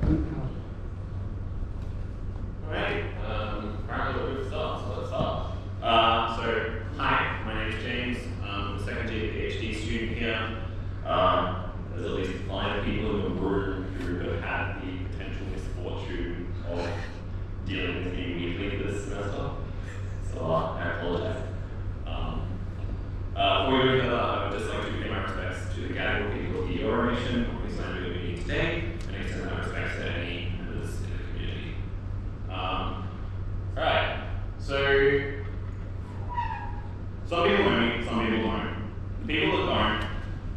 Alright, apparently we're good to start, so let's start. Hi, my name is James. I'm a second year PhD student here. There's at least 5 people in the room who have had the potential misfortune of dealing with me weekly this semester, so I apologize. Before we go further, I would just like to pay my respects to the gathering of people of the Euro Nation, who signed the meeting today, and extend my respects to any members in the community. Alright, so some people know me, some people don't. The people that don't,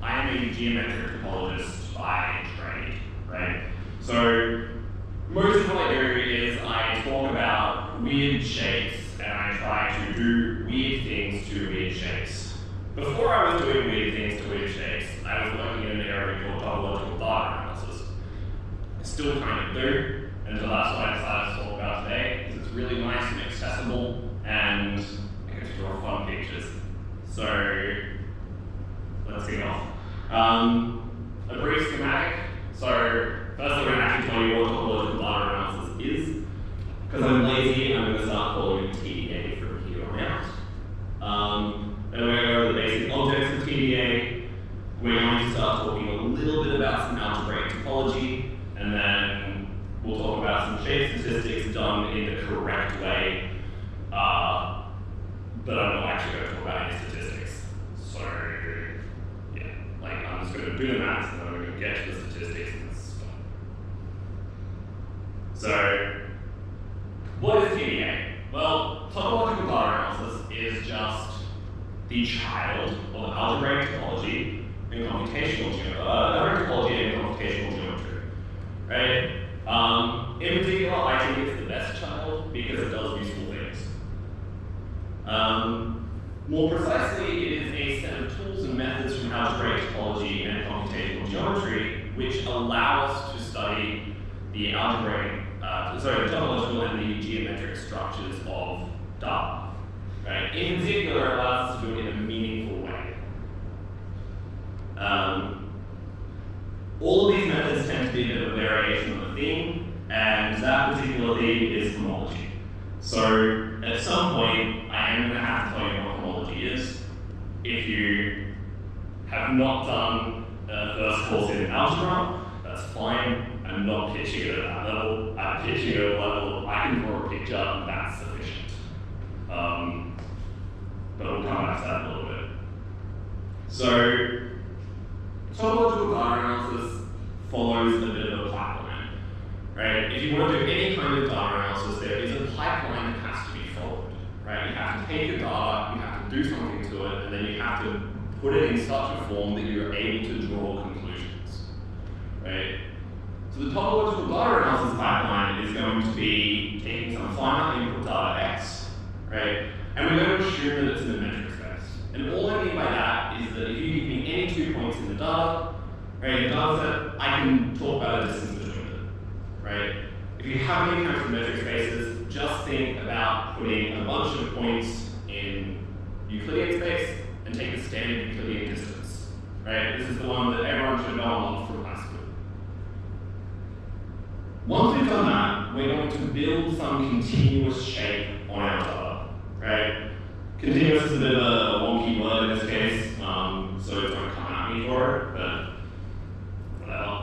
I am a geometric topologist by trade, right? So most of what I do is I talk about weird shapes and I try to do weird things to weird shapes. Before I was doing weird things to weird shapes, I was working in an area called topological data analysis. I still kind of do, and so that's what I decided to talk about today, because it's really nice and accessible, and I get to draw fun pictures. So let's get off. A brief schematic. So first I'm going to actually tell you what topological data analysis is. Because I'm lazy, I'm going to start calling it TDA from here on out. Then we're going to go over the basic objects of TDA. We're going to start talking a little bit about some algebraic topology, and then we'll talk about some shape statistics done in the correct way. But I'm not actually going to talk about any statistics. So, yeah, like I'm just going to do the maths and then we're going to get to the statistics and stuff. So, what is TDA? Well, topological data analysis is just the child of algebraic topology and computational geometry, right? In particular, I think it's the best child because it does useful things. More precisely, it is a set of tools and methods from algebraic topology and computational geometry which allow us to study the the topological and the geometric structures of data. Right? In particular, it allows us to do it in a meaningful way. All of these methods tend to be a bit of a variation of a theme, and that particular theme is homology. So, at some point, I am going to have to tell you what homology is. If you have not done a first course in algebra, that's fine. I'm not pitching it at that level. I'm pitching it at a level I can draw a picture, and that's sufficient. But we'll come back to that in a little bit. So, topological data analysis follows a bit of a pipeline, right? If you want to do any kind of data analysis, there is a pipeline that has to be followed, right? You have to take your data, you have to do something to it, and then you have to put it in such a form that you're able to draw conclusions, right? So the topological data analysis pipeline is going to be taking some finite input data X, right? And we're going to assume that it's in the metric space. And all I mean by that is that if you give me any 2 points in the data, right, the data set, I can talk about a distance between them, right? If you have any kinds of metric spaces, just think about putting a bunch of points in Euclidean space and take the standard Euclidean distance, right? This is the one that everyone should know a lot from high school. Once we've done that, we're going to build some continuous shape on our data, right? Continuous is a bit of a wonky word in this case, so it's going to come at me for it, but whatever.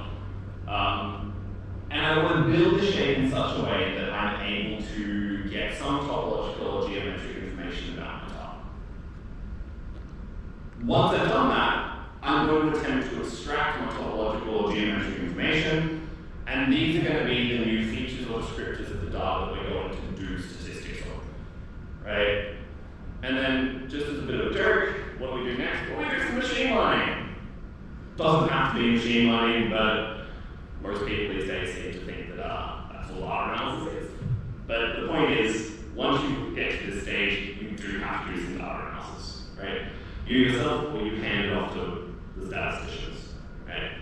And I want to build the shape in such a way that I'm able to get some topological or geometric information about my data. Once I've done that, I'm going to attempt to extract my topological or geometric information, and these are going to be the new features or descriptors of the data that we're going to do statistics on, right? And then, just as a bit of a joke, what do we do next? Well, we do some machine learning. Doesn't have to be machine learning, but most people these days seem to think that that's all data analysis is. But the point is, once you get to this stage, you do have to do some data analysis, right? You yourself, or you hand it off to the statisticians, right?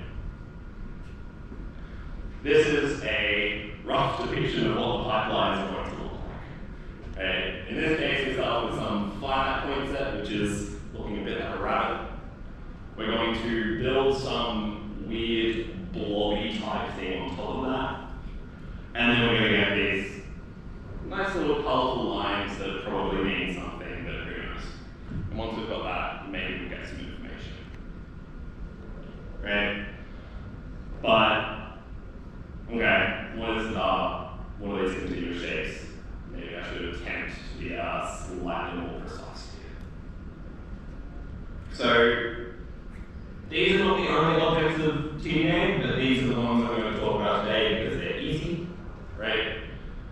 This is a rough depiction of what the pipeline is going to look like. Right? In this case, we start with some finite point set, which is looking a bit like a rabbit. We're going to build some weird blobby type thing on top of that. And then we're going to get these nice little colourful lines that probably mean something, but who knows. And once we've got that, maybe we'll get some information. Right? But, okay, what are these continuous shapes? Maybe I should attempt to be slightly more precise here. So, these are not the only objects of TDA, but these are the ones I'm going to talk about today because they're easy, right?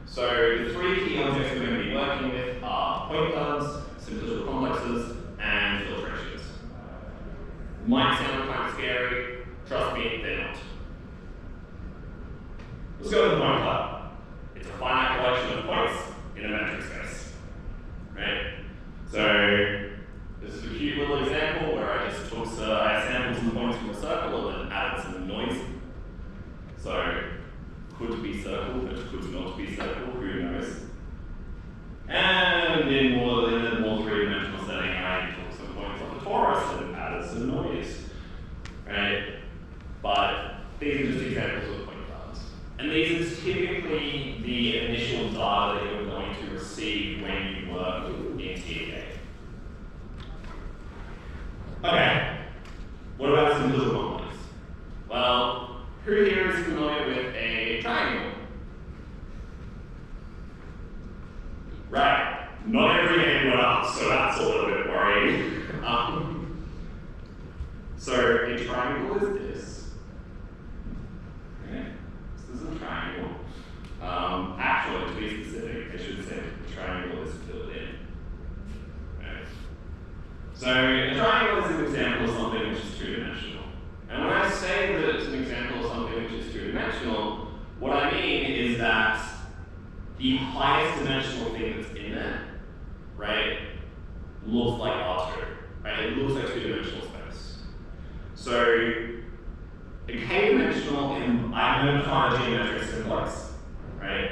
So the three key objects we're going to be working with are point clouds, simple complexes, and filtrations. Might sound kind of scary, trust me, they're not. Let's go with the point cloud. It's a finite collection of points in a metric space, right? So this is a cute little example where I just took, I sampled some points from a circle and then added some noise. So, could be circle, but could not be circle, who knows. And in a more three-dimensional setting, I took some points off the torus and added some noise, right? But these are just examples of point clouds. And these are typically the initial data that you're going to receive when you work in TDA. Okay, what about simple complex? Well, who here is familiar with a triangle? Right, not every hand went up, so that's a little bit worrying. So a triangle is this. Okay, this is a triangle. Actually, to be specific, I should say the triangle is filled in. Okay. So a triangle is an example of something which is two-dimensional. And when I say that it's an example of something which is two-dimensional, what I mean is that the highest dimensional thing that's in there, right, looks like R2, right? It looks like two-dimensional space. So a k-dimensional, I'm going to find a geometric simplex, right?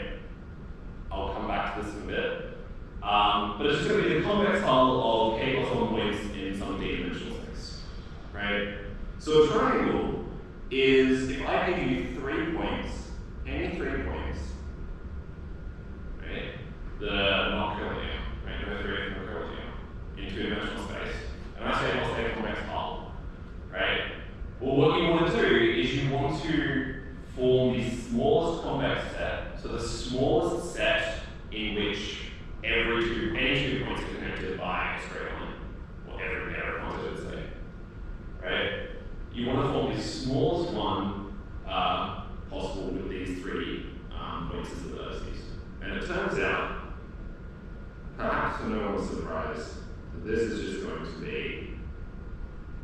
I'll come back to this in a bit. But it's just going to be the convex hull of k plus 1 points in some d-dimensional space, right? So a triangle is, if I give you 3 points, any 3 points, right, that are not curlinear, right, no 3 of them are curlinear, in two-dimensional space, and I say what's their convex hull, right? Well, what you want to do is you want to form the smallest convex set, so the smallest set in which any 2 points are connected by a straight line, or every pair of points, I should say, right? You want to form the smallest one possible with these 3 points as the vertices. And it turns out, perhaps to no one's surprise, that this is just going to be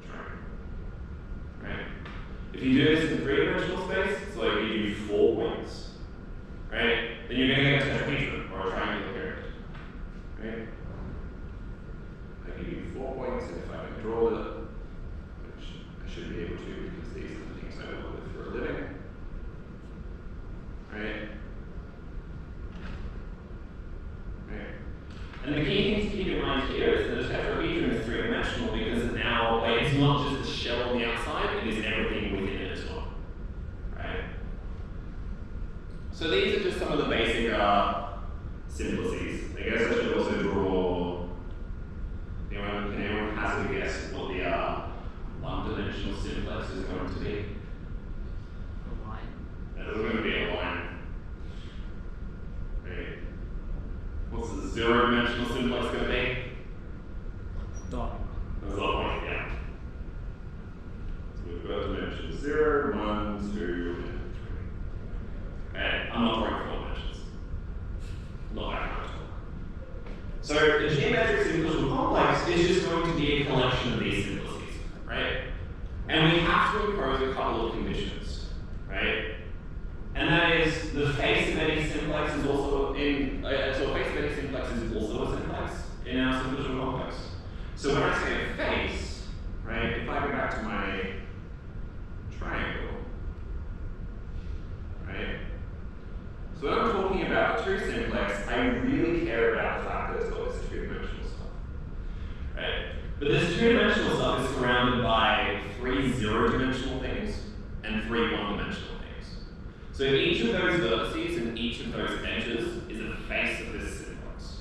a triangle, right? If you do this in 3-dimensional space, so I give you 4 points, right? Then you're going to get a tetrahedron, or a triangular pyramid, right? I give you 4 points, and if I can draw it, which I should be able to because these are the things I work with for a living, right? Right. And the key thing to keep in mind here is that a tetrahedron is 3-dimensional because now it's not just the shell on the outside, it is everything within it as well, right? So these are just some of the basic simplices. I guess I should also draw. Can anyone hazard a guess what the one-dimensional simplex is going to be? A line. That is going to be a line. Right. What's the 0-dimensional simplex going to be? Dot. That's the point, yeah. So we've got dimensions 0, 1, 2, and 3. Okay, I'm not drawing 4 dimensions. Not that kind of talk. So the geometric simplification complex is just going to be a collection of these simplices, right? And we have to impose a couple of conditions, right? And that is the face of any simplex is also so a face of any simplex is also a simplex in our simplification complex. So when I say a face, right, if I go back to my triangle, right? So when I'm talking about a 2 simplex, I really care about the fact that it's got this 2-dimensional stuff, right? But this 2-dimensional stuff is surrounded by 3 0-dimensional things and 3 1-dimensional things. So each of those vertices and each of those edges is a face of this simplex.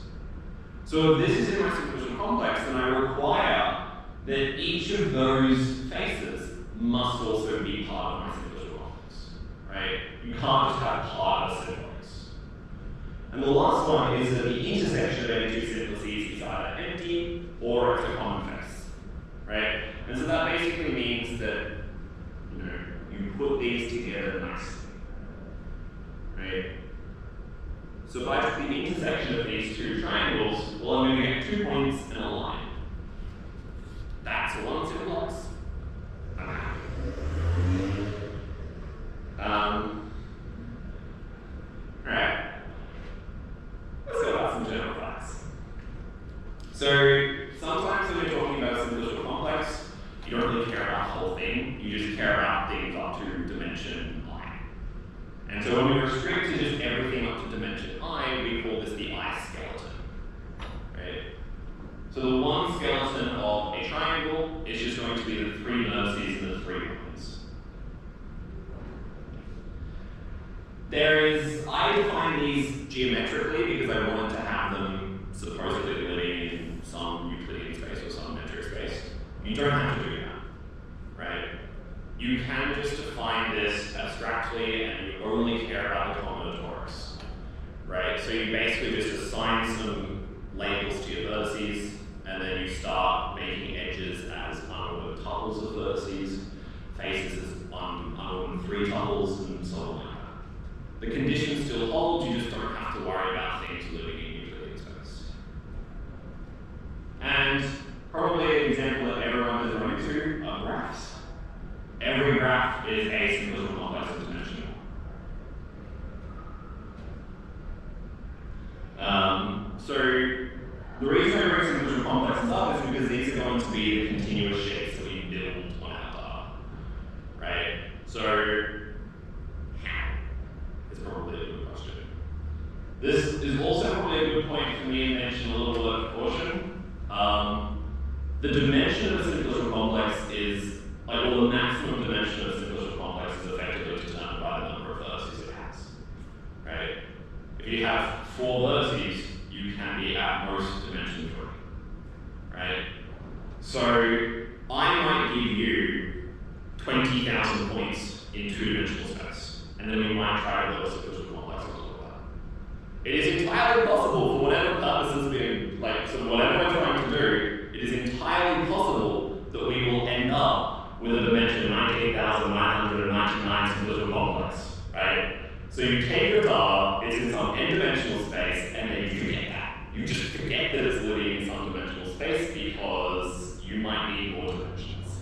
So if this is in my simplicial complex, then I require that each of those faces must also be part of my simplicial complex, right? You can't just have part of a simplex. And the last one is that the intersection of any two simplices is either empty or it's a common face, right? And so that basically means that you put these together nicely, right? So if I took the intersection of these two triangles, well, I'm going to get 2 points and a line. That's one simplex. I'm happy. Alright. Let's go about some general facts. So sometimes when you're talking about a simplicial complex, you don't really care about the whole thing. You just care about things up to dimension I. And so when we restrict to just everything up to dimension I, we call this the I skeleton. Right? So the one skeleton of a triangle is just going to be the 3 vertices and the 3 lines. I define these geometrically because I wanted to have them supposedly living in some Euclidean space or some metric space. You don't have to do that, right? You can just define this abstractly and you only care about the combinatorics, right? So you basically just assign some labels to your vertices and then you start making edges as unordered tuples of vertices, faces as unordered 3 tuples, and so on like that. The conditions still hold, you just don't have to worry about things living in Euclidean space. And probably an example that everyone has run into are graphs. Every graph is a simplicial complex of dimension 1. So the reason I bring simplicial complexes up is because these are going to be the continuous shapes that we build on our data, right? So how is probably a good question. This is also probably a good point for me to mention a little word of caution. The dimension of a simplicial complex is, or the maximum dimension of a simplicial complex is effectively determined by the number of vertices it has, right? If you have 4 vertices, you can be at most dimension 3, right? So I might give you 20,000 points in 2-dimensional space, and then we might try to build a simplicial complex on top of that. It is entirely possible for whatever purposes being, so whatever we're trying to do, it is entirely possible that we will end up with a dimension 98,999 simplicial complex, right? So you take your data, it's in some n-dimensional space, and then you forget that. You just forget that it's living in some dimensional space because you might need more dimensions.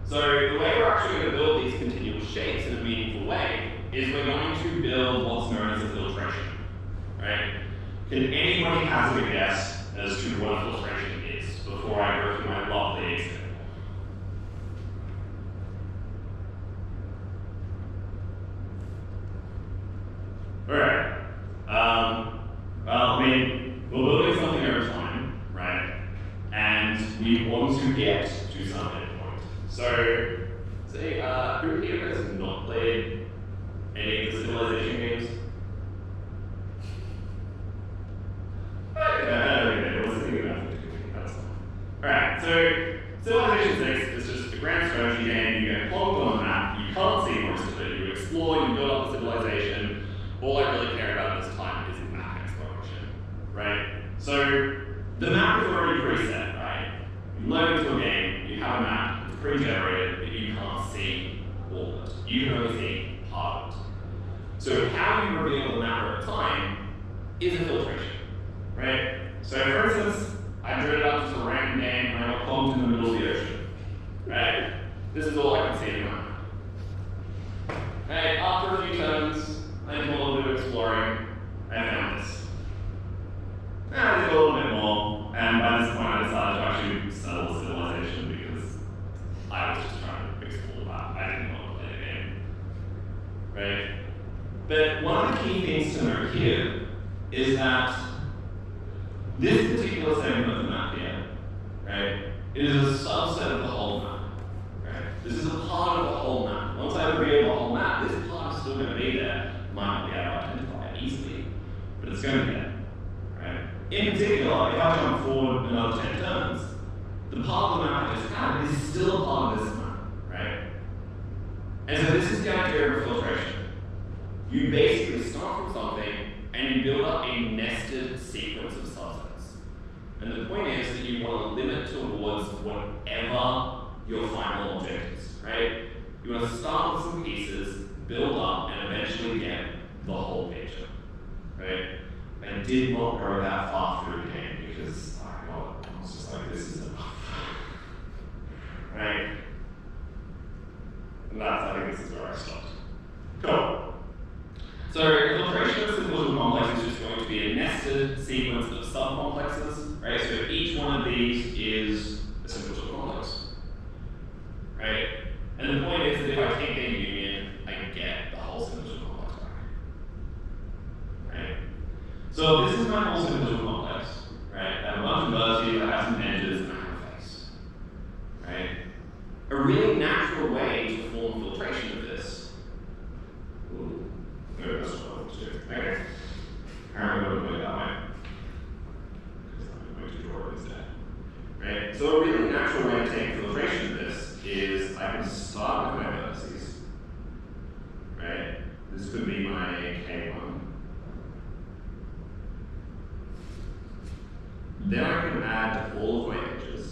So the way we're actually going to build these continuous shapes in a meaningful way is we're going to build what's known as a filtration, right? Can anybody hazard a guess as to what a filtration is before I go through my lovely example? Alright. Well, we're building something over time, right? And we want to get to some endpoint. So, say, who here has not played any of the civilization games? Alright, so Civilization 6 is just a grand strategy game. You get plonked on a map, you can't see most of it, you explore, you build up a civilization. All I really care about this time is map exploration, right? So the map is already preset, right? You load into a game, you have a map, it's pre-generated, but you can't see all of it. You can only see part of it. So how you reveal the map at a time is a filtration, right? So for instance, I drew it up as a random game and I got plonked in the middle of the ocean, right? This is all I can see in my map. Right, after a few turns, I did a little bit of exploring, I found this. I did a little bit more, and by this point I decided to actually settle the civilization because I was just trying to explore that. I didn't want to play the game. Right? But one of the key things to note here is that this particular segment of the map here, right, it is a subset of the whole map. Right? This is a part of the whole map. Once I still going to be there. Might not be able to identify it easily, but it's going to be there. Right? In particular, if I jump forward another 10 turns, the part of the map I just had is still a part of this map. Right? And so this is the idea of filtration. You basically start from something and you build up a nested sequence of subsets. And the point is that you want to limit towards whatever your final object is, right? You want to start with some pieces, build up, and eventually get the whole picture, right? I did not go that far through the game because I was just like, this is enough, right? And I think this is where I stopped. Cool. So a filtration of simple complex is just going to be a nested sequence of subcomplexes, right? So each one of these is a simple complex, right? And the point is that if I take their union, I can get the whole simple complex back, right? So this is my whole simple complex, right? I have a bunch of vertices, I have some edges, and I have a face, right? A really natural way to form filtration of this. Ooh. No, that's what I want to do. Okay. Apparently, I'm going to put it that way. Because I'm going to draw it instead. Right? So, a really natural way to take filtration of this is I can start with my vertices. Right? This could be my K1. Then I can add all of my edges.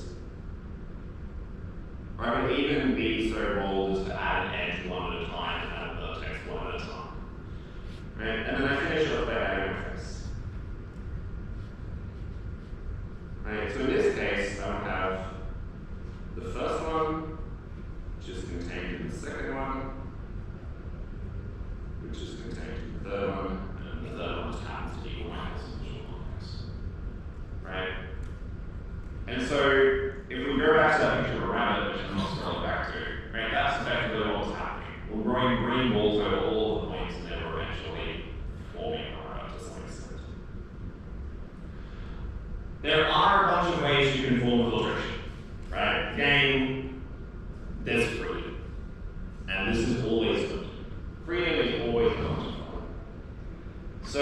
Or I can even be so bold as to add an edge one at a time and add a vertex one at a time. Right? And then I finish off by adding my face. Right? So in this case, I would have the first one, which is contained in the second one, which is contained in the third one, and the third one just happens to equal my visual complex. Right? And so if we go back to that picture of a rabbit, which I'm not scrolling back to, right, that's effectively what's happening. We're growing green balls over all of the points, and then we're eventually forming a rabbit to some extent. There are a bunch of ways you can form filtration, right? Again, there's freedom. And this is always good. Freedom is always a bunch of fun. So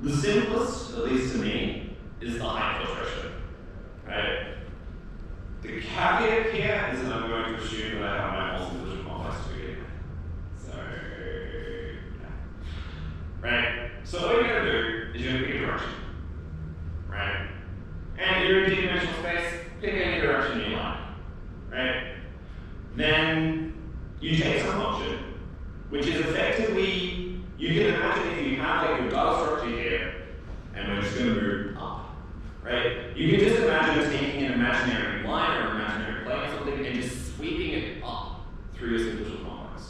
the simplest, at least to me, is the height filtration. Right? The caveat here is that I'm going to assume that I have my multi-division complex to begin with. So, yeah. Right? So what you're going to do is you're going to pick a direction. Right? And you're in a two-dimensional space, pick any direction you like. Right? Then you take some function, which is effectively, you can imagine if you have like a data structure here, and we're just going to move up. Right? You can just imagine taking an imaginary line or an imaginary plane or something and just sweeping it up through your simple complex.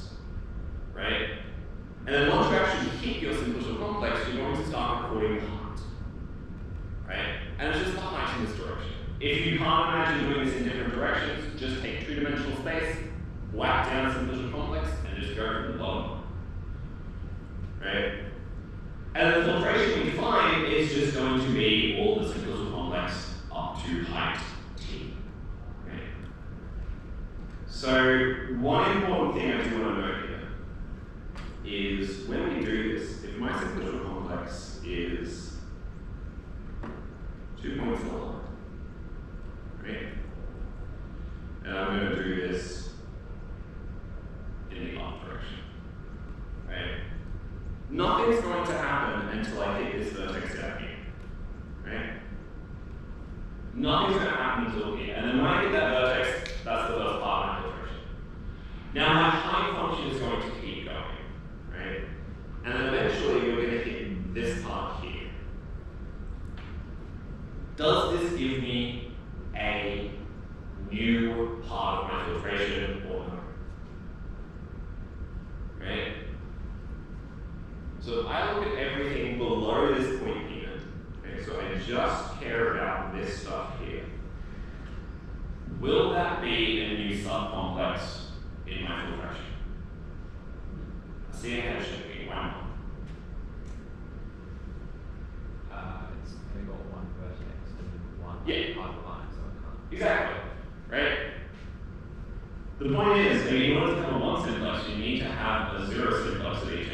Right? And then once you actually hit your simple complex, you're going to start recording the height. Right? And it's just the height in this direction. If you can't imagine doing this in different directions, just take two-dimensional space, whack down a simple complex, and just go from the bottom. Right? And the filtration we define is just going to be all the simple complex up to height t. Right? So one important thing I do want to note here is when we do this, if my simple complex is 2 points long, right? And I'm going to do this in the up direction. Right? Nothing's going to happen until I hit this vertex down here. Right? Nothing's going to happen until here. And then when I hit that vertex, that's the first part of my filtration. Now my height function is going to keep going. Right? And then eventually we're going to hit this part here. Does this give me a new part of my filtration or no? Right? So if I look at everything below this point here, okay, so I just care about this stuff here, will that be a new subcomplex in my filtration? I see a head shaking, why not? It's only got one vertex and one other line, so it can't. Exactly, right? The point is, in order to have a one simplex, you need to have a zero simplex at each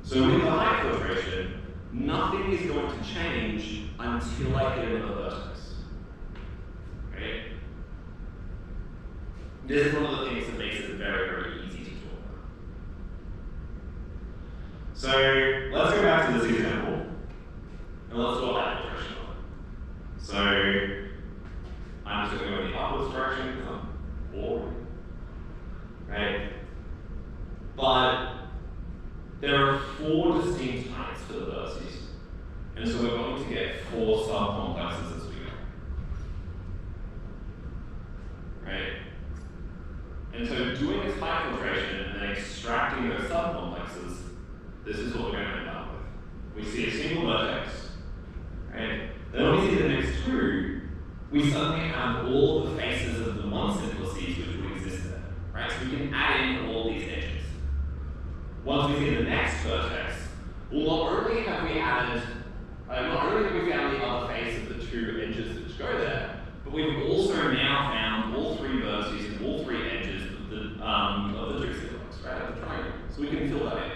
So with the high filtration, nothing is going to change until I hit another vertex. Right? This is one of the things that makes it very, very easy to talk about. So let's go back to this example, and let's do a high filtration on it. So I'm just going to go in the upwards direction because I'm bored. Right? But there are 4 distinct types for the vertices. And so we're going to get 4 subcomplexes as we go. Right? And so doing this high filtration and then extracting those subcomplexes, this is what we're going to end up with. We see a single vertex, right? Then when we see the next 2, we suddenly have all of the faces of the one simplices which would exist there. Right? So we can add in all these edges. Once we see the next vertex, well, not only have we found the other face of the 2 edges which go there, but we've also now found all 3 vertices and all 3 edges of the juxtabox, right, of the triangle. So we can fill that in.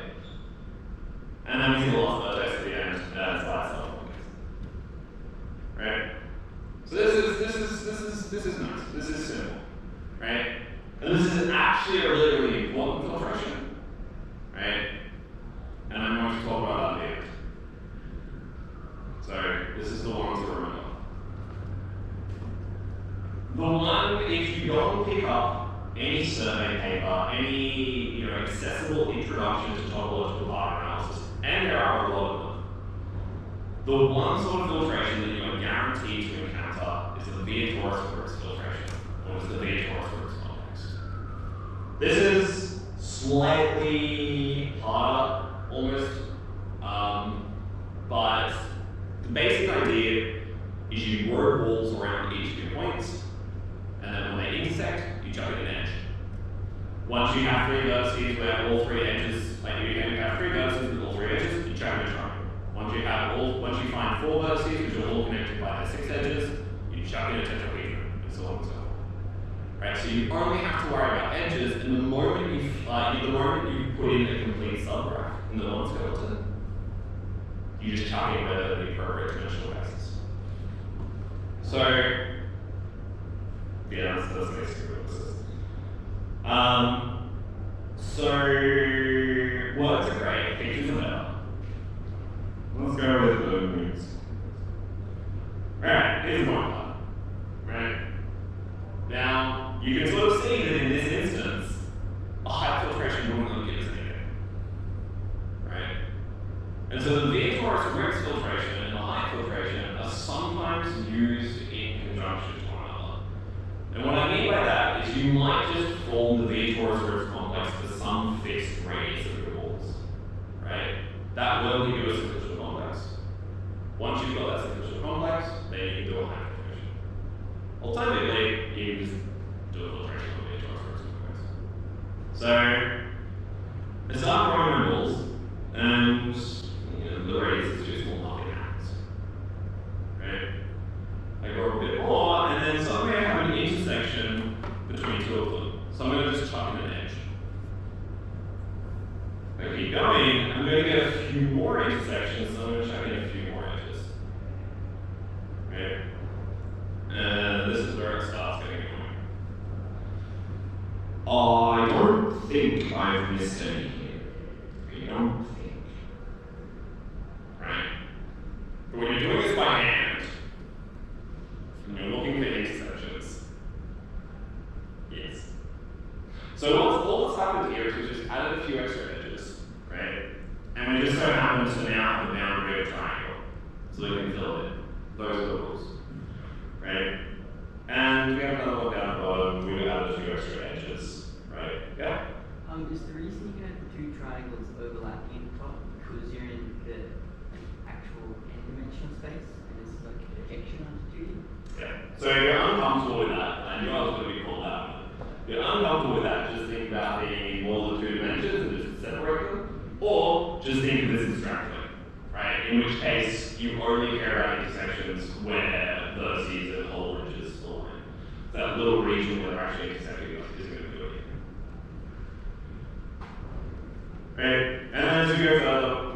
And then we see the last vertex at the end as by itself. Right? So this is nice. This is simple. Right? And this is actually a really, really important filtration. Right? And I'm going to talk about that later. So this is the one to remember. The one, if you go and pick up any survey paper, any accessible introduction to topological data analysis, and there are a lot of them, the one sort of filtration that you are guaranteed to encounter is the Vietoris-Brooks filtration, or is the Vietoris-Brooks complex. This is slightly harder, almost, but the basic idea is you row balls around each of your points, and then when they intersect, you chuck in an edge. Once you have 3 vertices where all 3 edges, like you have 3 vertices with all 3 edges, you chuck in a triangle. Once you find 4 vertices which are all connected by their 6 edges, you chuck in a tetrahedron, and so on and so forth. Right, so you only have to worry about edges, and the moment you put in a complete subgraph in the one skeleton, you just chuck in where the appropriate dimensional basis. So, yeah, that's basically what this is. So, words are great, pictures are better. Let's go with the moods. Alright, here's one part. Right? Now, you can sort of see that in this instance, a high filtration normally gives anything. Right? And so the Vietoris-Brooks filtration and the high filtration are sometimes used in conjunction to one another. And what I mean by that is you might just form the Vietoris-Brooks complex for some fixed radius of your balls. Right? That will give you a simplicial complex. Once you've got that simplicial complex, then you can do a high filtration. Alternatively, you can just do a filtration of the Vietoris-Brooks complex. So, I start growing my balls, and the radius is too small, nothing happens. Right? I go a bit more, and then suddenly I have an intersection between 2 of them. So I'm going to just chuck in an edge. If I keep going, I'm going to get a few more intersections, so I'm going to chuck in a few more edges. Right? And this is where it starts getting annoying. I don't think I've missed any here. I don't think. Right? But when you're doing this by hand, and you're looking for intersections, yes. So all that's happened here is we just added a few extra edges, right? And we just so happen to now have the boundary of a triangle, so we can fill it in. Those are the rules, right? And we have another one down the bottom. We added a few extra edges, right? Yeah. Is the reason you have the 2 triangles overlapping at the top because you're in the actual n-dimensional space and it's like a projection onto 2D? Yeah. So if you're uncomfortable with that, and you are going to be called out. If you're uncomfortable with that, just think about being more than 2 dimensions and just separate them, or just think of this abstractly, right? In which case, you only care about intersections where vertices and whole ridges align. That little region where they're actually intersecting is going to do it. Right? And then as we go further,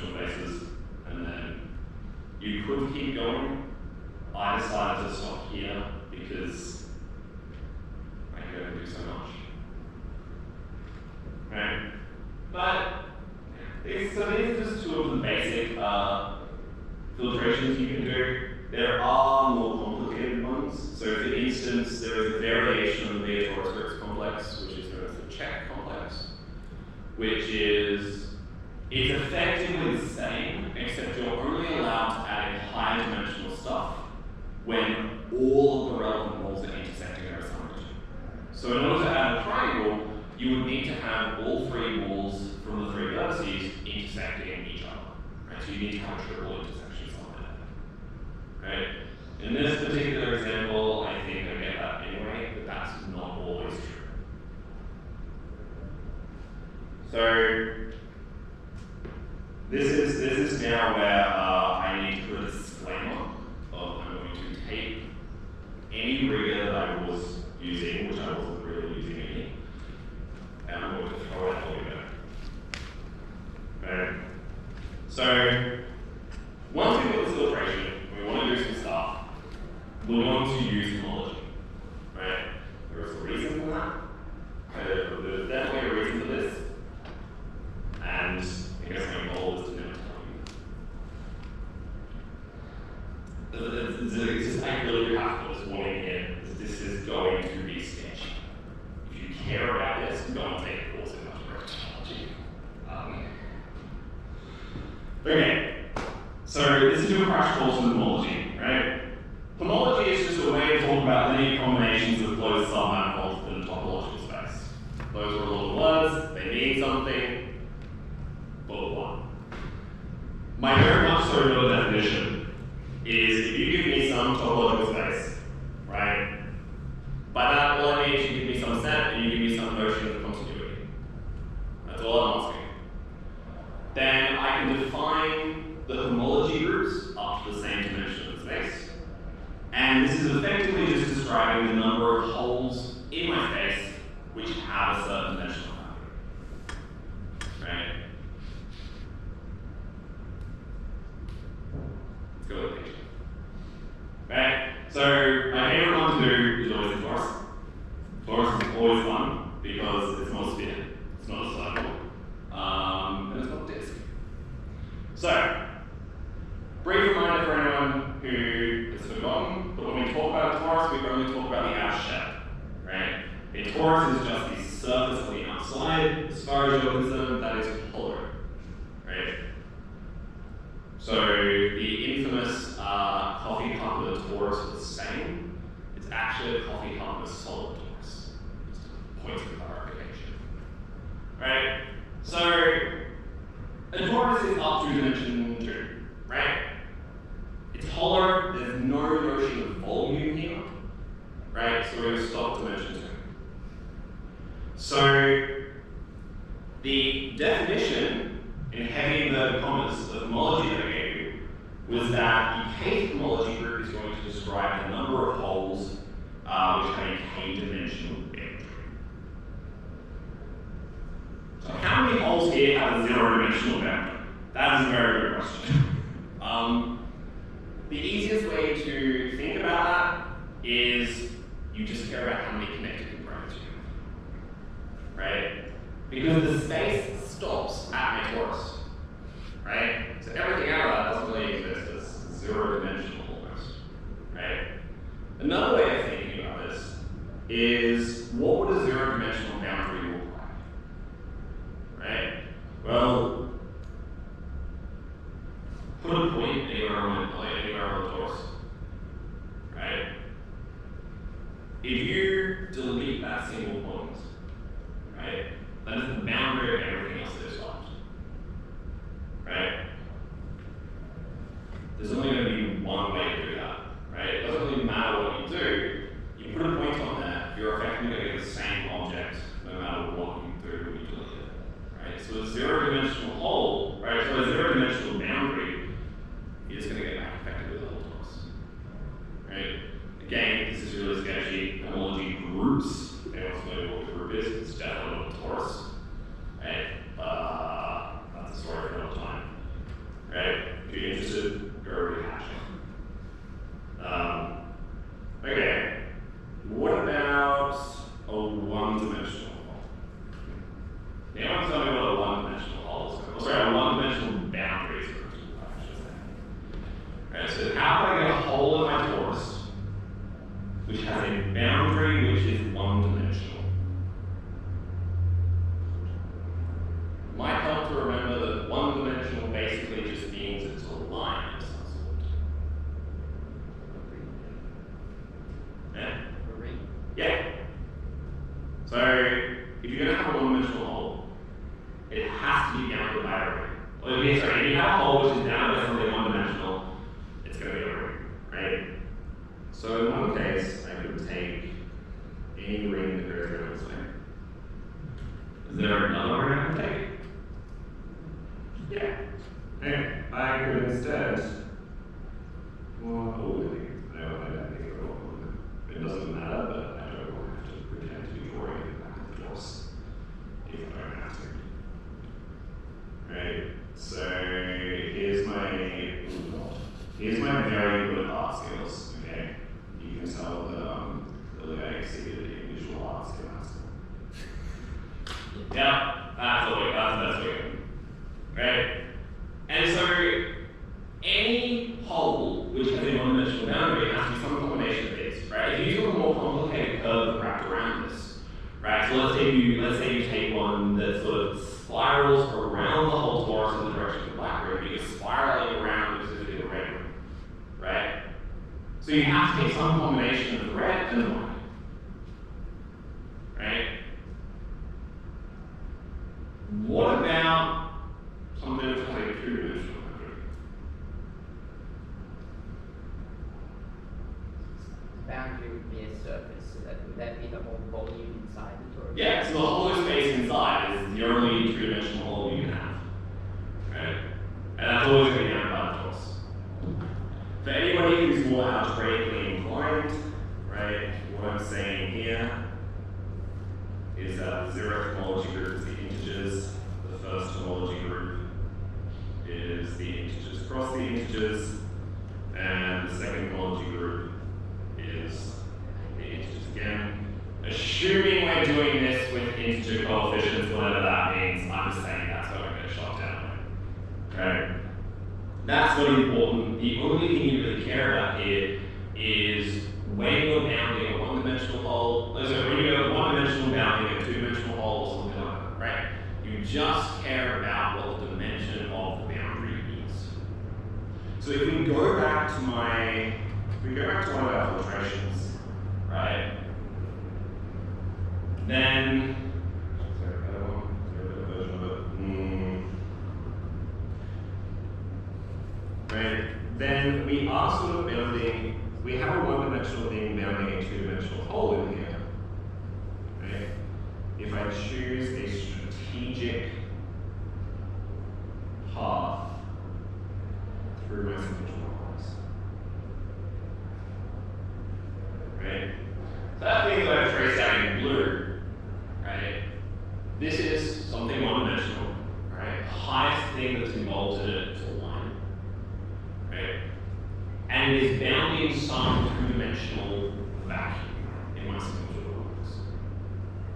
two-dimensional faces, and then you could keep going. I decided to stop here because I could only do so much. Right? But these are just two of the basic filtrations you can do. There are more complicated ones. So for instance, there is a variation of the Viator-Stokes complex, which is known as the check complex, which is it's effectively the same, except you're only allowed to add in higher dimensional stuff when all of the relevant walls are intersecting over some region. So in order to add a triangle, you would need to have all three walls from the three vertices intersecting each other. Right? So you need to have a triple intersection somewhere. Right? In this particular example, I think I get that anyway, but that's not always true. So this is now where I need to put a disclaimer of I'm going to take any rigor that I was using, which I wasn't really using any, and I'm going to throw it all together. Okay. So once we've got this filtration, we want to do some stuff. We're going to use topology. Right? There is a reason for that. There's definitely a reason for this. And I guess my goal is to never tell you. It's just I really have to put this warning here. This is going to be sketchy. If you care about this, don't take a course in algebraic topology. Okay. So this is a crash course in homology, right? Homology is just a way of talking about linear combinations of closed submanifolds in topological space. Those are little words, they mean something. My very much so real definition is if you give me some topological space, right? By that, all I mean is you give me some set and you give me some notion of continuity. That's all I'm asking. Then I can define the homology groups up to the same dimension of the space. And this is effectively just describing the number of holes in my space which have a certain dimensional value. Right? Let's go with the picture. Right? So my favorite one to do is always the torus. Torus is always fun because it's not a sphere, it's not a circle, and it's not a disk. So, brief reminder for anyone who has forgotten, but when we talk about a torus, we only talk about the outer shell. Right? A torus is just the surface on the outside. As far as you're concerned, that is hollow. Right? So the infamous coffee cup of the torus is the same. It's actually a coffee cup of a solid torus. Just a point of clarification. Right? So a torus is up to dimension 2, right? It's hollow, there's no notion of volume here. Right? So we're going to stop at dimension 2. So the definition in heavy inverted commas of homology that I gave you was that the kth homology group is going to describe the number of holes which have a k-dimensional boundary. So how many holes here have a zero-dimensional boundary? That is a very good question. The easiest way to think about that is you just care about how many connected components you have. Right? Because the space stops at my torus, right? So everything out of that doesn't really exist as zero-dimensional almost, right? Another way of thinking about this is what would a zero-dimensional boundary look like, right? Well, put a point anywhere on the torus, right? If you delete that single point, right? That is the boundary of everything else that is left. if you have a hole which is bounded by something one-dimensional, it's going to be a ring, right? So in one case, I could take any ring that goes down this way. Is there another ring I can take? Yeah. Okay. I could instead. Well, I don't think it doesn't matter, but I don't want to have to pretend to be drawing it back and forth if I don't have to. Right? So here's my very good art skills. Okay, you can tell that I exceeded in visual art skills. Yeah, that's the way. That's the best way. Right? And so any hole which has a one-dimensional boundary has to be some combination of these, right? If you do a more complicated curve wrapped around this, right? So let's say you take one that sort of spirals around the whole torus in the direction of the black ring, but you're spiraling around specifically the red ring, right? So you have to take some combination of the red and the white, right? What about something which has a two-dimensional boundary? Boundary would be a surface, so would that be the whole volume inside the torus? Yeah, so the whole space inside is the only two-dimensional hole you can have, right? And that's always going to be bounded by the torus. For anybody who's more algebraically inclined, right, what I'm saying here is that the zeroth homology group is the integers, the first homology group is the integers cross the integers, and the second homology group is the integers again. Assuming we're doing this with integer coefficients, whatever that means, I'm just saying that's what I'm going to shut down. Okay? That's really important. The only thing you really care about here is when you're bounding a one-dimensional hole, so when you have a one-dimensional bounding a two-dimensional hole or something like that, right? You just care about what the dimension of the boundary is. So if we go back to one of our filtrations, right? Then, sorry, a version of it. Right? Then we are sort of bounding, we have a one-dimensional thing bounding a two-dimensional hole in here. Right? If I choose a strategic path through my sequential lines. Right? So that thing that I've traced out in blue, right? This is something one-dimensional, right? The highest thing that's involved in it is a line, right? And it is bounding some two-dimensional vacuum in my sequential lines,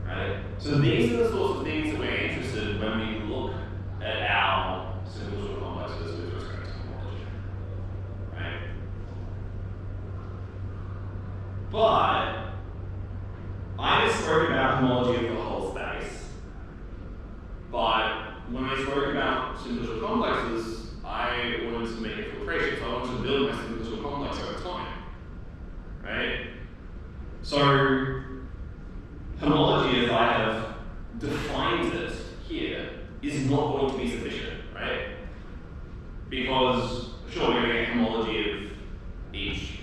right? So these are the sorts of things that we're interested in when we look at our sequential complexes with respect to homology, right? But I spoke about homology of the whole space, but when I spoke about sequential complexes, I wanted to make a filtration, so I wanted to build my sequential complex over time, right? So homology, as I have defined it here, is not going to be sufficient, right? Because sure, we're going to get homology of each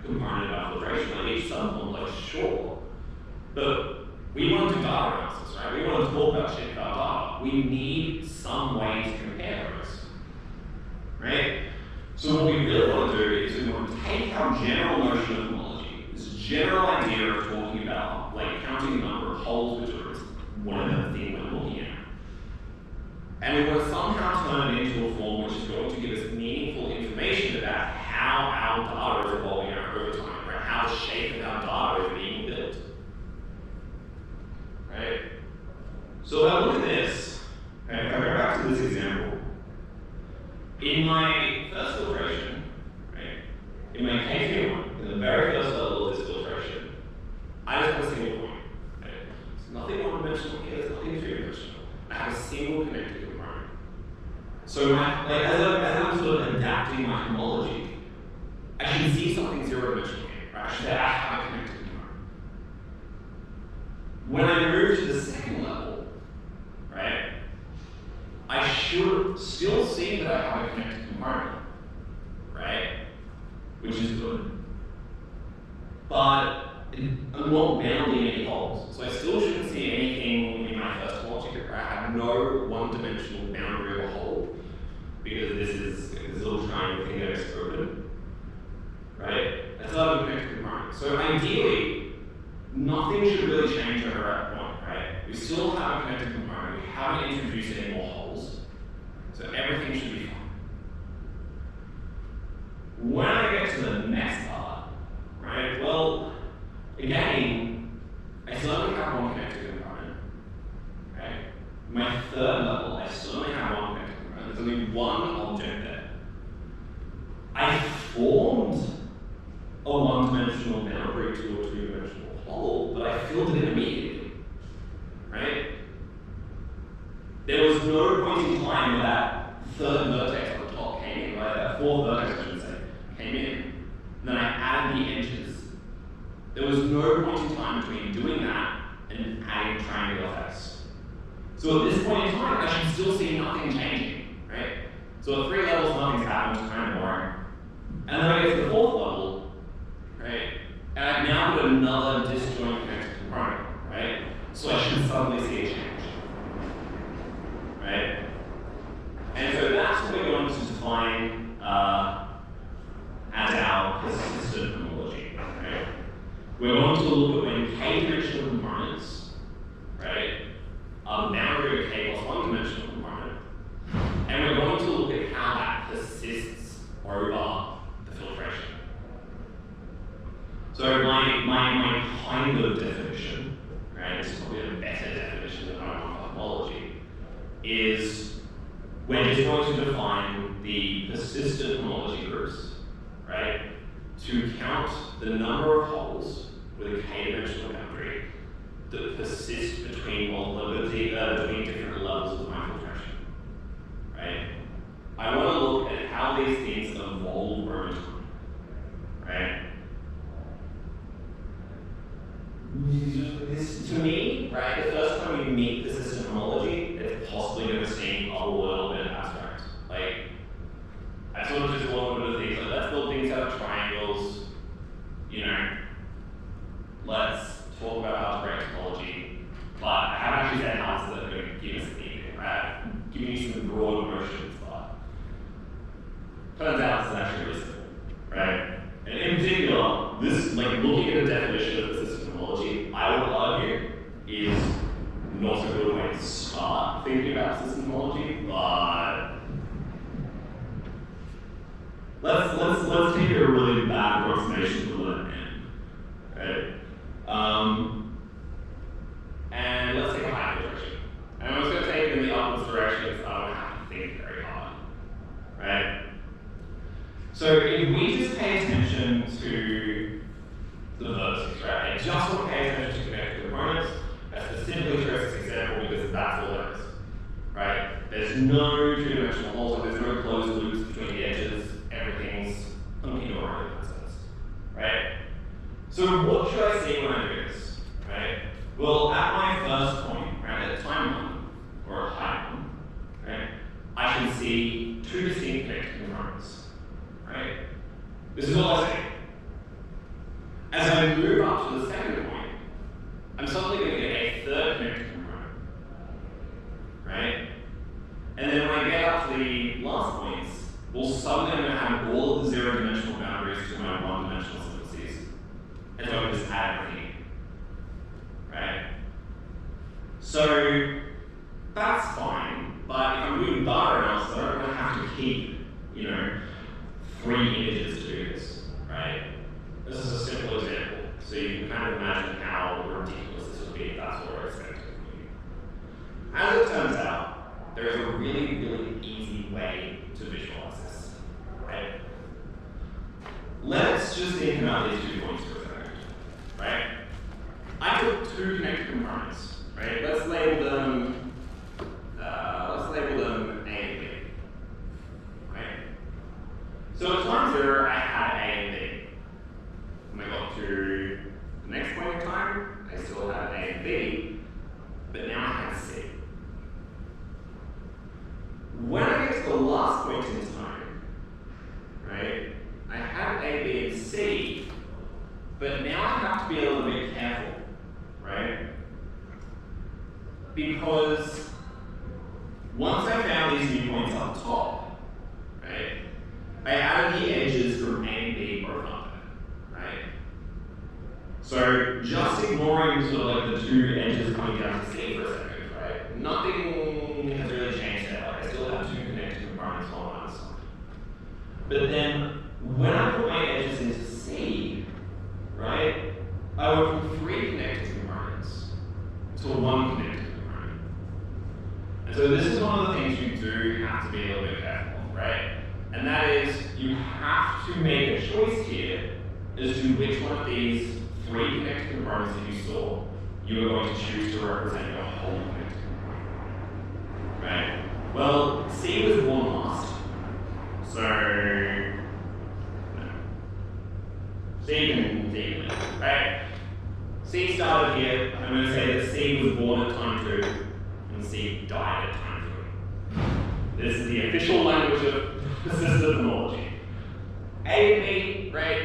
component of our filtration, like each subcomplex, sure. But we want to do data analysis, right? We want to talk about shit about data. We need some way to compare those, right? So what we really want to do is we want to take our general notion of homology, this general idea of talking about, like, counting the number of holes which are whatever thing we're looking at. And we want to somehow turn it into a form which is going to give us meaningful information about how our data is evolving over time, right? How the shape of our data is being built. Right? So if I look at this, okay, if I go back to this example, in my first filtration, right, in my KK1, in the very first level of this filtration, I just have a single point. Right? There's nothing one-dimensional here, there's nothing two-dimensional. I have a single connected component. So as I'm sort of adapting my homology, I should see something zero-dimensional here, right? I should say I have a connected component. When I move to the second level, right, I should still see that I have a connected component, right? Which is good. But I'm not bounding any holes. So I still shouldn't see anything in my first logic where I have no one-dimensional boundary of a hole, because this is this little triangle thing that is open, right? I still have a connected component. So ideally, nothing should really change over that point, right? We still have a connected component. We haven't introduced any more holes. So everything should be fine. When I get to the next part, right, well, again, I still only have one connected component, right? My third level, I still only have one connected component. There's only one object there. I formed a one-dimensional boundary to a two-dimensional hole, but I filled it in immediately, right? There was no point in time where that third vertex at the top came in, right? That fourth vertex, I should say, came in. And then I added the edges. There was no point in time between doing that and adding triangular face. So at this point in time, I should still see nothing changing, right? So at 3 levels, nothing's happened, kind of boring. And then I get to the 4th level, right? And I've now got another disjoint connected component, right? So I should suddenly see a change. Right? And so that's what we're going to define as our persistent homology. Right? We're going to look at when k-dimensional components, right, are the boundary of k plus one-dimensional component, and we're going to look at how that persists over the filtration. So my kind of definition, right, this is probably a better definition than I want for homology, is we're just going to define the persistent homology groups, right, to count the number of holes with a k-dimensional boundary that persist between between different levels of my filtration, right? I want to look at how these things evolve over time, right? This, to me, right, the first time you meet persistent homology, it's possibly going to seem a little bit abstract. Like, I sort of just want to do things like, let's build things out of triangles, you know, let's talk about algebraic topology, but I haven't actually said answers that are going to give us anything, right? I've given you some broad notions, but turns out it's actually really simple, right? And in particular, this, like, looking at the definition of persistent homology, I would argue, is not a good way to start thinking about persistent homology, but let's take a really bad approximation to let it end, right? And let's take a high direction. And I'm just going to take it in the opposite direction so I don't have to think very hard, right? So if we just pay attention to the vertices, right? I just want to pay attention to connected components. I specifically chose this example because that's all there is, right? There's no two-dimensional holes, there's no closed loops between the edges. Everything's hunky-dory in that sense, right? So what should I see when I do this, right? Well, at my first point, right, at time 1, or at height 1, right, I can see 2 distinct connected components, right? This is all I see. As I move up to the second point, I'm suddenly going to get a third connected component, right? And then when I get up to the last points, well, suddenly I'm going to have all of the 0-dimensional boundaries to my 1-dimensional simplices. And so I can just add everything in, right? So that's fine, but if I'm doing bar analysis, I don't have to keep, you know, 3 images to do this, right? This is a simple example, so you can kind of imagine how ridiculous this would be if that's what we're expecting from you. As it turns out, there is a really, really easy way to visualize this, right? Let's just think about these 2 points for a second, right? I took 2 connected components, right? Let's label them A and B, right? So at time 0, I had A and B. When I got to the next point in time, I still have A and B. because once I found these new points up top, right, I added the edges from A and B both up there, right? So just ignoring sort of like the two edges coming down to C for a second, right? Nothing has really changed there. Like I still have two connected components on either side. But then when I put my edges into C, right, I went from 3 connected components to 1 connected component. And so this is one of the things you do have to be a little bit careful of, right? And that is, you have to make a choice here as to which one of these 3 connected components that you saw you are going to choose to represent your whole connected component. Right? Well, C was born last. So, no. C can D, right? C started here. I'm going to say that C was born at time 2 and C died at time 3. This is the official language of assistive topology. A and B, right?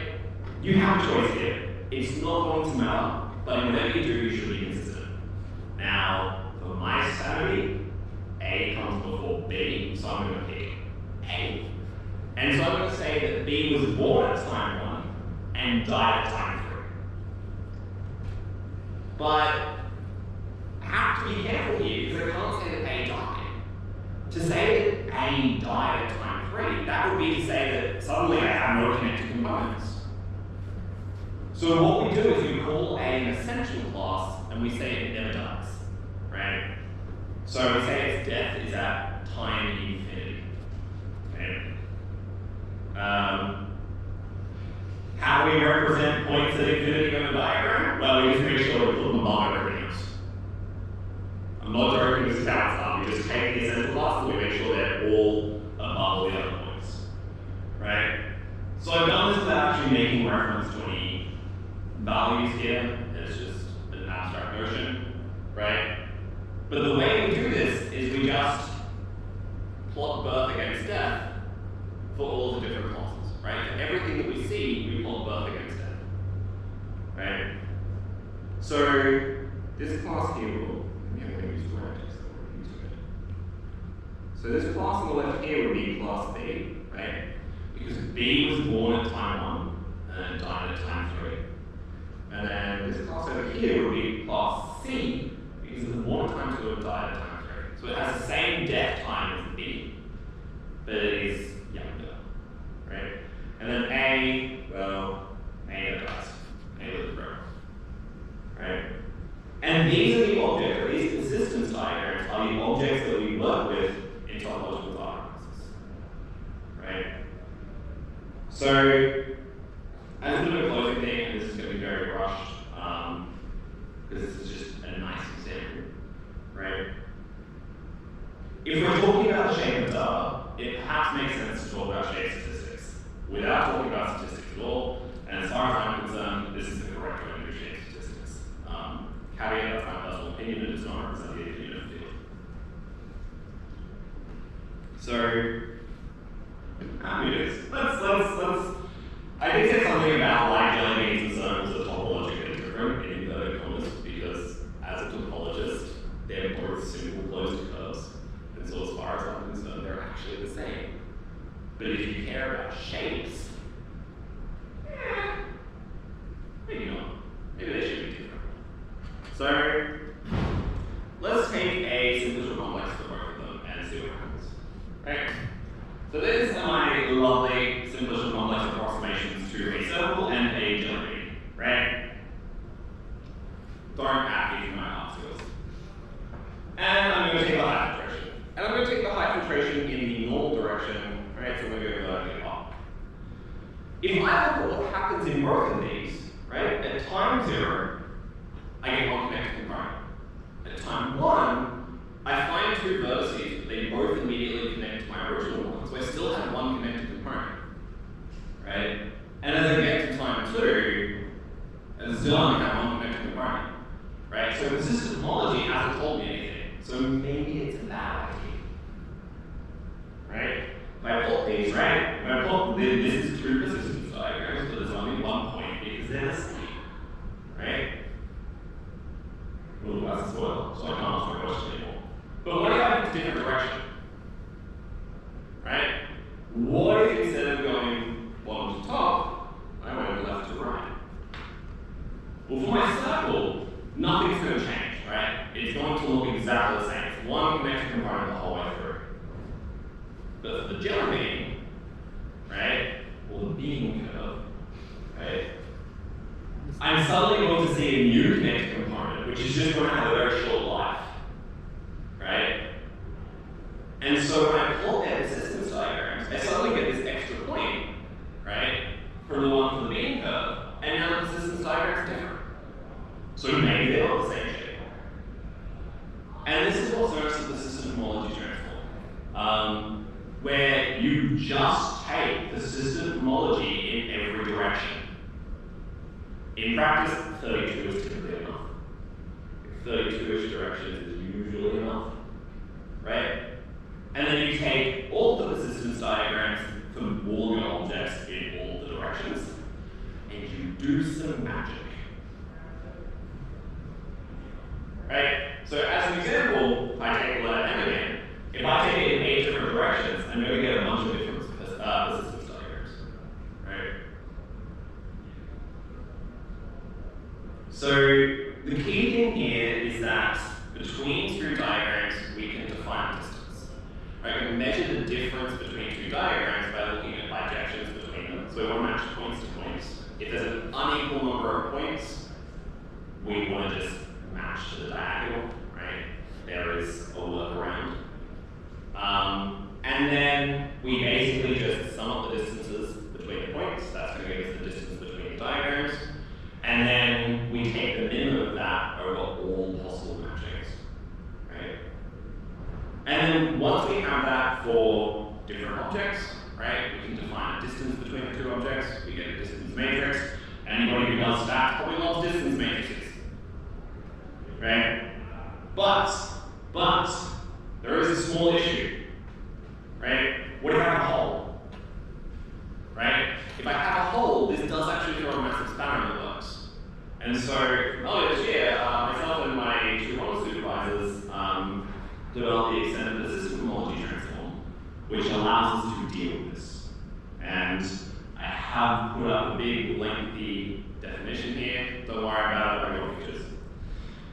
You have a choice here. It's not going to matter, but whatever you do, you should be consistent. Now, for my sanity, A comes before B, so I'm going to pick A. And so I'm going to say that B was born at time 1 and died at time 3. But I have to be careful here because I can't say that A died. To say that A died at time 3, that would be to say that suddenly I have no connected components. So what we do is we call A an essential class and we say it never dies, right? So we say its death is at time infinity. Okay. How do we represent points at infinity on a diagram? Well, we just make sure we put them above everything else. I'm not joking, this is how it's done. We just take the essential class and we make sure they're all above the other points. Right? So I've done this without actually making reference to any values here. It's just an abstract notion. Right? But the way we do this is we just plot birth against death for all the different classes. Right? For everything that we see, we plot birth against death. Right? So this class here will So this class on the left here would be class B, right? Because B was born at time 1 and died at time 3. And then this class over here would be class C, because it was born at time 2 and died at time 3. So it has the same death time as B, but it is younger, right? And then A, well, A never dies. A lives forever, right? And these are the objects, these consistence diagrams are the objects that we work with in topological diagrams, right? So, as a bit of a closing thing, and this is going to be very rushed, because this is just a nice example, right? If we're talking about the shape of data, it perhaps makes sense to talk about shape statistics without talking about statistics at all. And as far as I'm concerned, this is the correct way to do shape statistics. Caveat, that's my personal opinion, it does not represent the opinion of the field. So, how many minutes? I did say something about why jelly beans and circles are topologically different in inverted commas, because as a topologist, they're both simple closed curves. And so as far as I'm concerned, they're actually the same. But if you care about shapes, maybe not. Maybe they should be different. So, let's take a simplicial complex for both of them and see what happens. Right? So these are my lovely simplicial complex approximations to a circle and a jelly bean, right? Don't act if you might ask us. And I'm going to take the height filtration. And I'm going to take the height filtration in the normal direction, right? So I'm going to go vertically up. If I look at what happens in both of these, right? At time 0, I get one connected component. At time 1, I find 2 vertices, but they both immediately connect to my original one. So I still have one connected component, right? And as I get to time 2, I still only have one connected component, right? So persistent topology hasn't told me anything. So maybe it's a bad idea, right? If I plot these, right? If I plot this is 2 persistence diagrams, but there's only one point because they're the same, right? Well, that's a spoiler, so I can't answer my question. different direction. Right? What if instead of going bottom to top, I went left to right? Well, for my circle, nothing's going to change, right? It's going to look exactly the same. It's one connection component the whole way through. But for the jelly bean, right, or the bean curve, right, I'm suddenly going to see a new connected component, which is just going to have a very short life, right? And so when I plot their persistence diagrams, I suddenly get this extra point, right, from the one for the bean curve, and now the persistence diagram is different. So maybe they're not the same shape. And this is what's known as the system homology transform, where you just take the system homology in every direction. In practice, 32 is typically enough. 32-ish directions is usually enough, right? And then you take all the persistence diagrams from all your objects in all the directions, and you do some magic. Right? So as an example, I take the letter M again. If I take it in 8 different directions, I'm going to get a bunch of different persistence diagrams. Right? So the key thing here is that between two diagrams, we can define distance. Right? We can measure the difference between two diagrams by looking at bijections between them. So we want to match points to points. If there's an unequal number of points, we want to just match to the diagonal, right? There is a workaround. And then we basically just sum up the distances between the points. That's going to give us the distance between the diagrams. And then we take the minimum of that over all possible matchings, right? And then once we have that for different objects, right, we can define a distance between the two objects. We get a distance matrix. Anybody who does that probably loves distance matrices, right? But there is a small issue, right? What if I have a hole, right? If I have a hole, this does actually throw a massive spanner in the works. And so earlier this year, myself and my two model supervisors developed the extended persistent homology transform, which allows us to deal with this. And I have put up a big lengthy definition here. Don't worry about it, I've got pictures.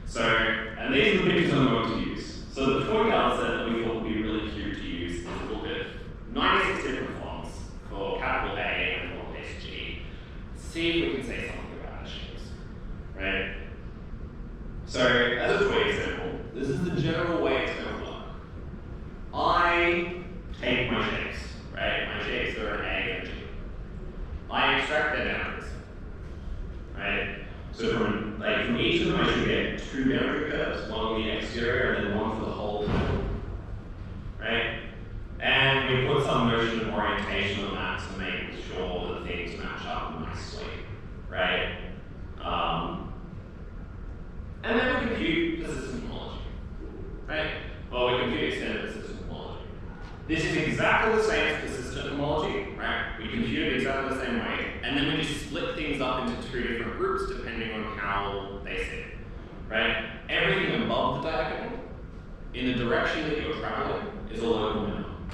So, and these are the pictures I'm going to use. So the tutorial set that we thought would be really cute to use is to look at 96 different fonts for capital A and lowercase g. See if we can say something about our shapes, right? So, as a quick example, this is the general way it's going to work. I take my shapes, right? My shapes are an A and a G. I extract their boundaries, right? So from each of them, I should get 2 boundary curves, one on the exterior and then one for the whole field, right? And we put some notion of orientation on that to make sure that things match up nicely, right? And then we compute persistent homology, right? Well, we compute extended persistent homology. This is exactly the same as persistent homology, right? We compute it exactly the same way, and then we just split things up into 2 different groups depending on how they sit, right? Everything above the diagonal, in the direction that you're traveling, is a local minimum.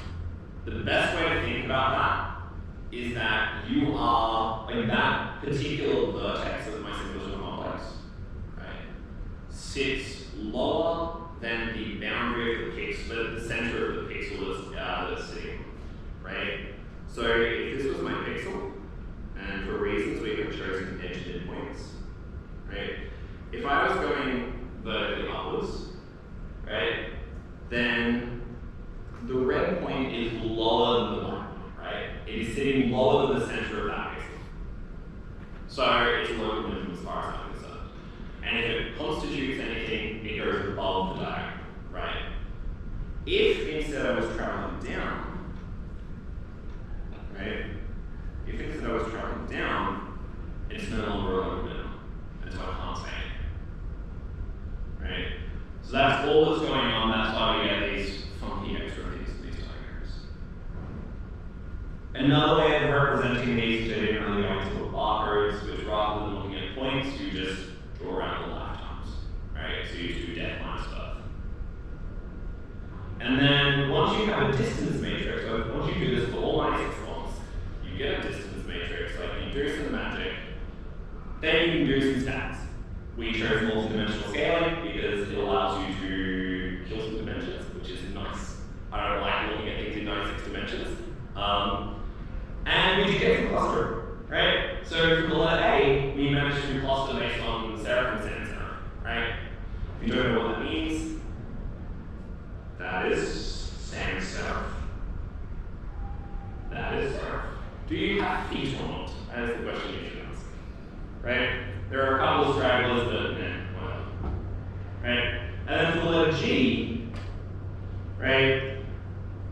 The best way to think about that is that you are, like that particular vertex of my simplest complex, right, sits lower than the boundary of the pixel, the center of the pixel that's sitting, right? So if this was my pixel, and for reasons we have chosen edge midpoints, right? If I was going vertically upwards, right, then the red point is lower than the white point, right? It is sitting lower than the center of that pixel. So it's a local minimum as far as I'm concerned. And if it constitutes anything, it goes above the diagonal, right? If instead I was traveling down, right? If instead I was traveling down, it's no longer a local minimum. And so I can't say anything, right? So that's all that's going on. That's why we get these funky extra things in these diagrams. Another way of representing these two didn't really go into barcodes, which rather than looking at points, you just draw around the lifetimes, right? So you do death minus birth. And then you have a distance matrix, so once you do this for all 96 fonts, you get a distance matrix, like you do some magic, then you can do some stats. We chose multi-dimensional scaling because it allows you to kill some dimensions, which is nice. I don't like looking at things in 96 dimensions. And we did get some clustering, right? So for the letter A, we managed to cluster based on serif and sans serif, right? If you don't know what that means, that is sans serif. That is serif. Do you have feet or not? That is the question you should ask, right? There are a couple of stragglers, but whatever, right? And then for the letter G, right?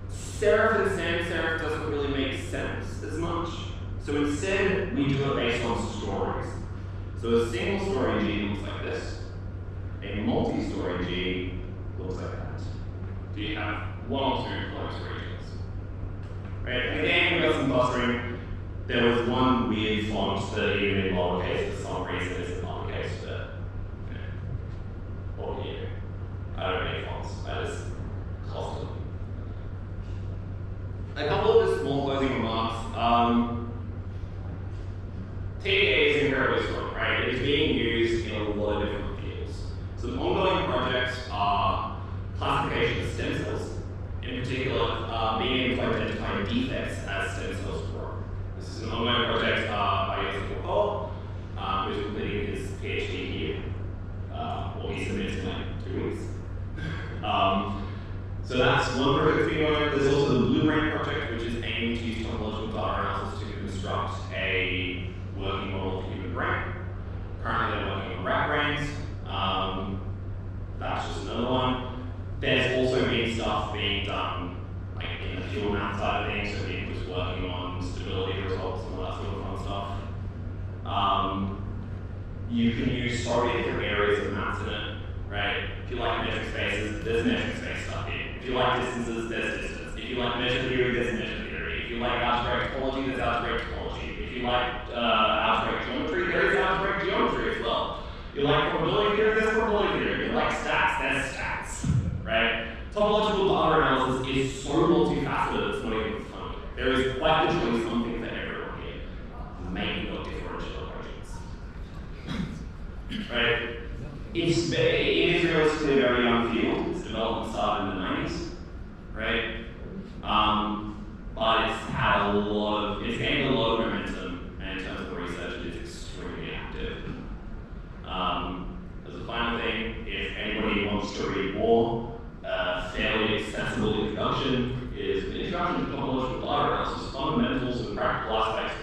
Serif and sans serif doesn't really make sense as much. So instead, we do it based on stories. So a single story G looks like this. A multi-story G looks like that. Do you have one or two close regions? Right? And again, we got some clustering. There was one weird font that even in lowercase for some reason is in uppercase, but or here. I don't make fonts. I just cluster them. A couple of just small closing remarks. TDA is incredibly strong, right? It is being used in a lot of different fields. Some ongoing projects are classification of stem cells. In particular, being able to identify defects as stem cells grow. This is an ongoing project by Topological, who's completing his PhD here. Well, he submits in like 2 weeks. So that's one project being going. There's also the Blue-Brain project, which is aiming to use topological data analysis to construct a working model of the human brain. Currently, they're working on rat brains. That's just another one. There's also been stuff being done like in the pure math side of things, so people just working on stability results and all that sort of fun stuff. You can use sorry different areas of maths in it, right? If you like metric spaces, there's metric space stuff here. If you like distances, there's distance. If you like measure theory, there's measure theory. If you like algebraic topology, there's algebraic topology. If you like algebraic geometry, there is algebraic geometry as well. You like probability theory, there's probability theory. You like stats, there's stats, right? Topological data analysis is so multifaceted, it's not even funny. There is quite literally something for everyone here. Maybe not differential equations. Right? It is realistically a very young field. Its development started in the 90s, right? But it's gained a lot of momentum, and in terms of research, it is extremely active. As a final thing, if anybody wants to read more, fairly accessible introduction is an introduction to topological data analysis, fundamentals and practical aspects